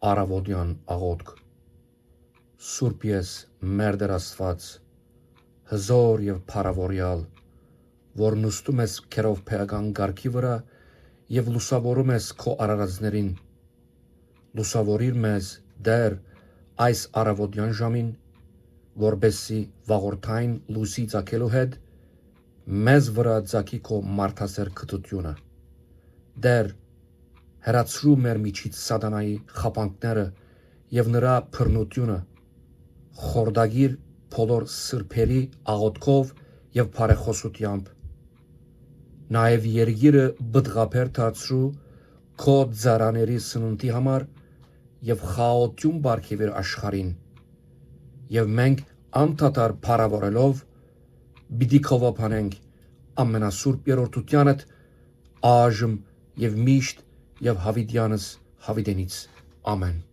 առավոտյան աղոթք։ Սուրբ ես մեր Տեր Աստված, հզոր և փառավորյալ, որ նստում ես քերով փեական կարգի վրա և լուսավորում ես քո արարածներին, լուսավորիր մեզ, Տեր, այս առավոտյան ժամին, որպեսզի վաղորդային լույսի ծագելու հետ մեզ վրա ծագի քո մարդասեր քթությունը։ Տեր, հեռացրու մեր միջից սատանայի խաբանքները և նրա բռնությունը, խորտակիր բոլոր սրբերի աղոթքով և բարեխոսությամբ։ Նաև երկիրը պտղաբեր դարձրու քո ծառաների սննդի համար և խաղաղություն պարգևիր աշխարհին, և մենք անդադար փառավորելով պիտի գովաբանենք ամենասուրբ երրորդությանդ այժմ և միշտ և հավիտյանս հավիտենից։ Ամեն։